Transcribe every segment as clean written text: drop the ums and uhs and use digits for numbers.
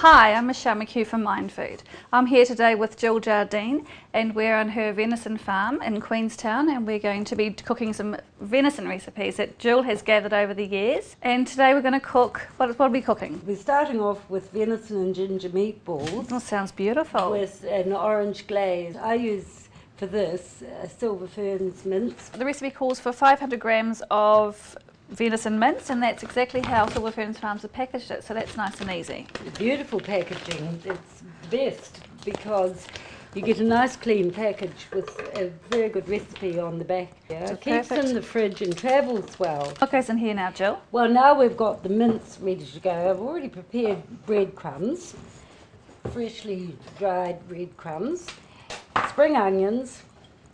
Hi, I'm Michelle McHugh from Mindfood. I'm here today with Jill Jardine and we're on her venison farm in Queenstown, and we're going to be cooking some venison recipes that Jill has gathered over the years. And today we're going to cook, what are we cooking? We're starting off with venison and ginger meatballs. That sounds beautiful. With an orange glaze. I use for this Silver Ferns mince. The recipe calls for 500 grams of venison mince, and that's exactly how Silver Ferns Farms have packaged it, so that's nice and easy. Beautiful packaging. It's best because you get a nice clean package with a very good recipe on the back. Yeah, keeps perfect. in the fridge and travels well. What goes in here now, Jill? Well, now we've got the mince ready to go. I've already prepared breadcrumbs, freshly dried breadcrumbs, spring onions,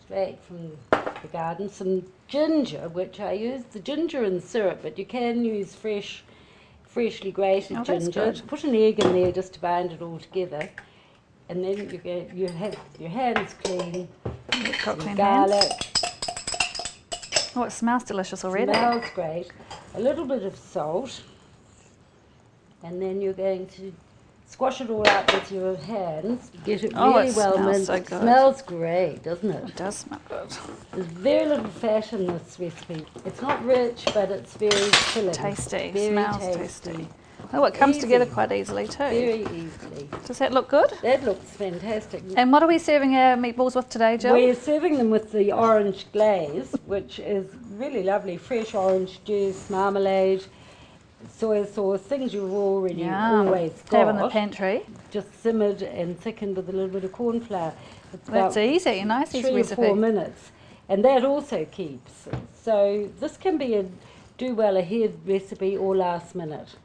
straight from the garden, some ginger, which I use the ginger in syrup, but you can use freshly grated ginger. Put an egg in there just to bind it all together, and then you have your hands clean. Got clean garlic. Hands. Oh, it smells delicious already. Smells great. A little bit of salt, and then you're going to squash it all up with your hands. Get it really well minced. So good. It smells great, doesn't it? It does smell good. There's very little fat in this recipe. It's not rich, but it's very filling. Tasty. Very Smells tasty. Oh, it comes together quite easily too. Very easily. Does that look good? That looks fantastic. And what are we serving our meatballs with today, Jill? We're serving them with the orange glaze, which is really lovely. Fresh orange juice, marmalade, soy sauce, things you've already always got. Have in the pantry. Just simmered and thickened with a little bit of corn flour. That's easy, a nice easy recipe. 3 or 4 minutes. And that also keeps. So this can be a do well ahead recipe or last minute.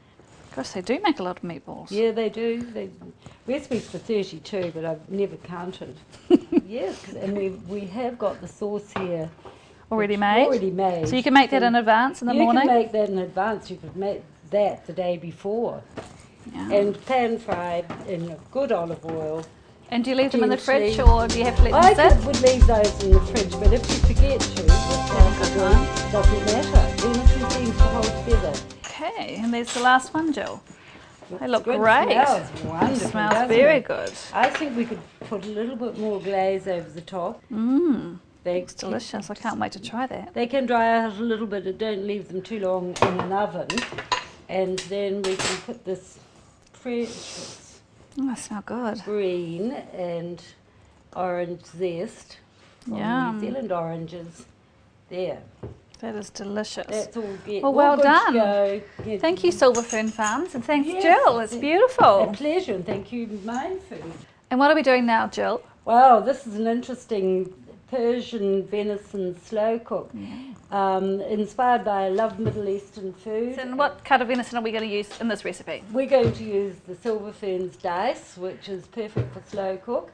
Gosh, they do make a lot of meatballs. Yeah, they do. Recipes for 32, but I've never counted. Yes, and we have got the sauce here. Already made? Already made. So you can make that in advance in the morning? You can make that in advance. You could make that the day before. Yeah. And pan fried in good olive oil. And do you leave them in the fridge, or do you have to let them sit? I would leave those in the fridge, but if you forget to, it doesn't matter. Venison seems to hold together. Okay, and there's the last one, Jill. They look good. great. Smells wonderful. Smells very good. I think we could put a little bit more glaze over the top. Mmm. It's delicious. I can't wait to try that. They can dry out a little bit. Don't leave them too long in an oven. And then we can put this fresh Oh, they smell good. green and orange zest from New Zealand oranges. There. That is delicious. That's all good. Well, well done. Yeah. Thank you, Silver Fern Farms, and thanks, Yes, Jill. It's beautiful. A pleasure, and thank you, Mindfood. And what are we doing now, Jill? Wow, this is an interesting Persian venison slow cook, inspired by I love Middle Eastern food. And what cut of venison are we going to use in this recipe? We're going to use the Silver Ferns dice, which is perfect for slow cook,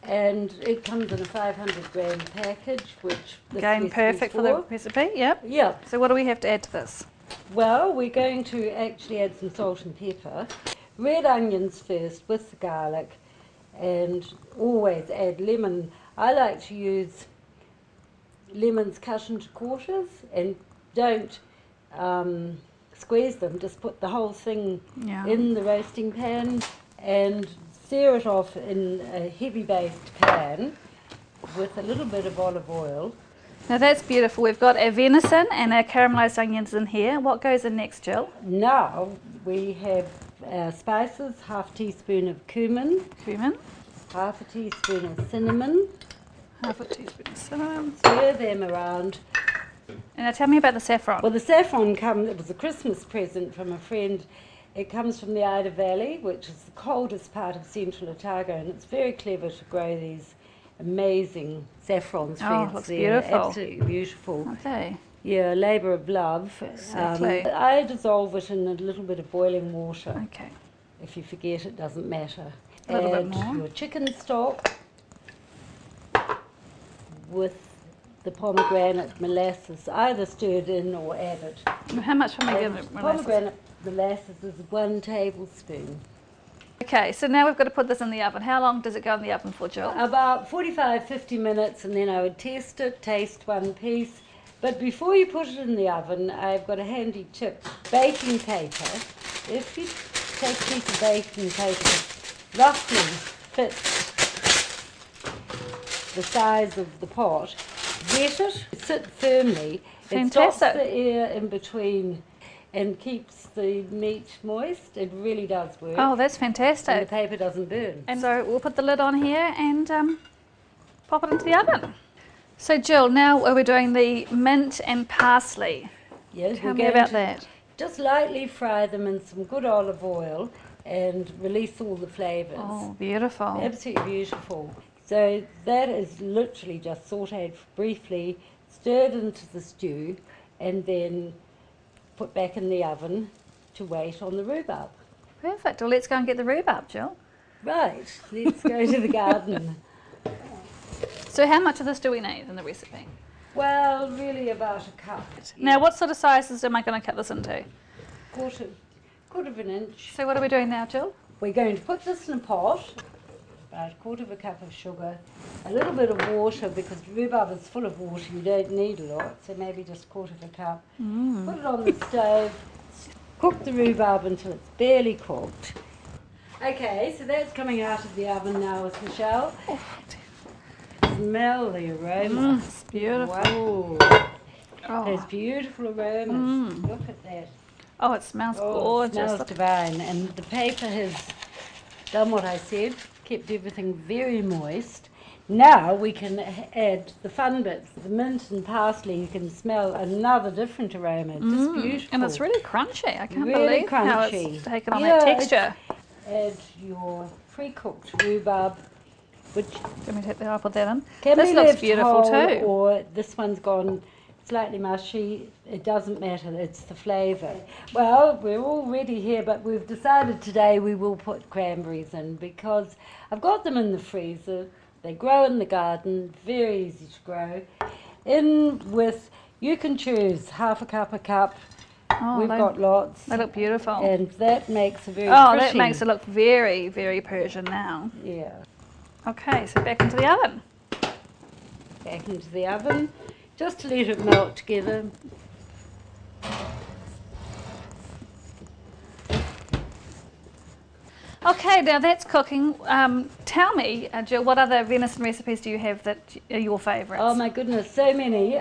and it comes in a 500 gram package, which Again, perfect for the recipe, yep. Yeah. So what do we have to add to this? Well, we're going to actually add some salt and pepper, red onions first with the garlic, and always add lemon. I like to use lemons cut into quarters, and don't squeeze them, just put the whole thing in the roasting pan and sear it off in a heavy based pan with a little bit of olive oil. Now that's beautiful. We've got our venison and our caramelised onions in here. What goes in next, Jill? Now we have our spices, half teaspoon of cumin, half a teaspoon of cinnamon, half a teaspoon of cinnamon. Stir them around. And now tell me about the saffron. Well, the saffron it was a Christmas present from a friend. It comes from the Ida Valley, which is the coldest part of central Otago, and it's very clever to grow these amazing saffron threads. Oh, it looks beautiful. Absolutely beautiful. Okay. Yeah, a labour of love. Exactly. I dissolve it in a little bit of boiling water. Okay. If you forget, it doesn't matter. A little Add bit more. your chicken stock with the pomegranate molasses, either stirred in or added. How much pomegranate molasses? Pomegranate molasses is 1 tablespoon. Okay, so now we've got to put this in the oven. How long does it go in the oven for, Jill? About 45-50 minutes, and then I would test it, taste one piece. But before you put it in the oven, I've got a handy tip. Baking paper. If you take a piece of baking paper that roughly fits the size of the pot, wet it, sit firmly. It stops Fantastic. the air in between and keeps the meat moist. It really does work. Oh, that's And the fantastic. paper doesn't burn. And so we'll put the lid on here and pop it into the oven. So Jill, now we're doing the mint and parsley. Yes, Tell we're me going about to that. just lightly fry them in some good olive oil and release all the flavours. Oh, beautiful. Absolutely beautiful. So that is literally just sautéed briefly, stirred into the stew, and then put back in the oven to wait on the rhubarb. Perfect. Well, let's go and get the rhubarb, Jill. Right, let's go to the garden. So how much of this do we need in the recipe? Well, really about a cup. Now, what sort of sizes am I going to cut this into? Quarter of an inch. So what are we doing now, Jill? We're going to put this in a pot, about a quarter of a cup of sugar, a little bit of water, because rhubarb is full of water, you don't need a lot, so maybe just a quarter of a cup. Put it on the stove, cook the rhubarb until it's barely cooked. Okay, so that's coming out of the oven now with Michelle. Smell the aroma. It's beautiful. Wow. Oh. Those beautiful aromas. Look at that. Oh, it smells Oh, gorgeous. it smells Look- divine. And the paper has done what I said, kept everything very moist. Now we can add the fun bits, the mint and parsley. You can smell another different aroma. Just beautiful. And it's really crunchy. I can't Really believe how crunchy. it's taken on Yeah, that texture. Add your pre-cooked rhubarb, which Let me take that. I'll put that in. can This be looks left beautiful whole, too. or this one's gone slightly mushy. It doesn't matter, it's the flavour. Well, we're already here, but we've decided today we will put cranberries in because I've got them in the freezer. They grow in the garden, very easy to grow. In with, you can choose half a cup. Oh, We've they, got lots. they look beautiful. And that makes a very Oh, pretty. that makes it look very, very Persian now. Yeah. Okay, so back into the oven. Back into the oven, just to let it melt together. Okay, now that's cooking. Tell me, Jill, what other venison recipes do you have that are your favourites? Oh my goodness, so many.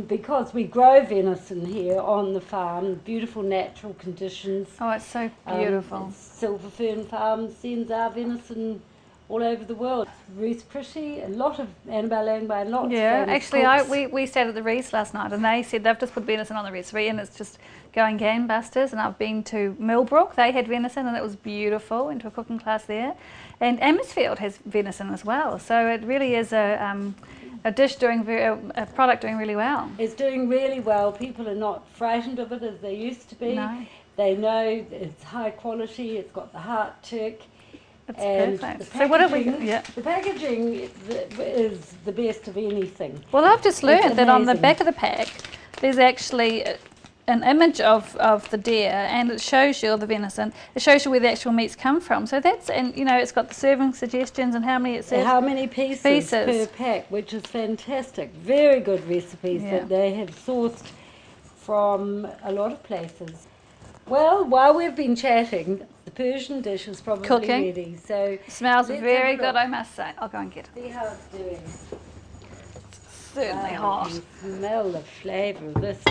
Because we grow venison here on the farm, beautiful natural conditions. Oh, it's so beautiful. Silver Fern Farm sends our venison all over the world. Ruth Pretty, a lot of Annabelle Langby, lots Yeah, of famous actually, cooks. we stayed at the Reese last night and they said they've just put venison on the recipe and it's just going gangbusters. And I've been to Millbrook, they had venison and it was beautiful, went to a cooking class there. And Amesfield has venison as well, so it really is a dish doing a product doing really well. It's doing really well. People are not frightened of it as they used to be. No. They know it's high quality, it's got the heart tick. It's And perfect. the So what are we? packaging- Yeah. The packaging is the best of anything. Well, I've just learned It's that on the amazing. back of the pack, there's actually an image of the deer, and it shows you the venison. It shows you where the actual meats come from. So that's, and you know, it's got the serving suggestions and how many it says. How many pieces per pack, which is fantastic. Very good recipes Yeah. that they have sourced from a lot of places. Well, while we've been chatting, the Persian dish is probably Cooking. ready. So Smells let's very have a good, look. I must say. I'll go and get it. See how it's doing. Certainly Wow, hot. you can smell the flavour of this.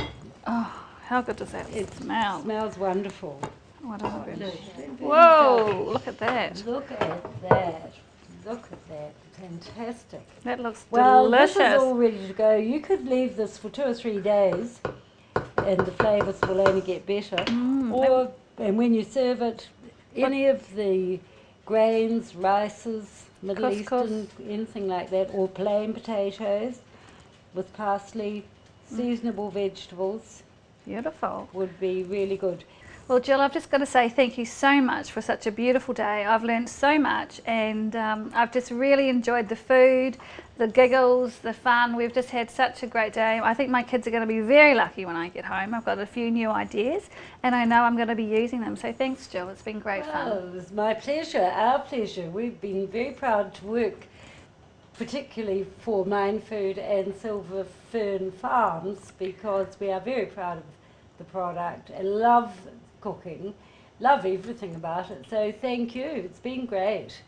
Oh, how good does that It smell? smells wonderful. Oh, I don't know. Look. Whoa, look at that. Look at that. Look at that. Fantastic. That looks Well, delicious. this is all ready to go. You could leave this for 2 or 3 days and the flavours will only get better. And when you serve it, any of the grains, rices, Middle Couscous. Eastern, anything like that, or plain potatoes with parsley, seasonable vegetables Beautiful. would be really good. Well, Jill, I've just got to say thank you so much for such a beautiful day. I've learned so much and I've just really enjoyed the food, the giggles, the fun. We've just had such a great day. I think my kids are going to be very lucky when I get home. I've got a few new ideas and I know I'm going to be using them. So thanks, Jill. It's been great Oh, fun. it was my pleasure, our pleasure. We've been very proud to work particularly for Mine Food and Silver Fern Farms because we are very proud of the product. I love cooking. love everything about it. So thank you. It's been great.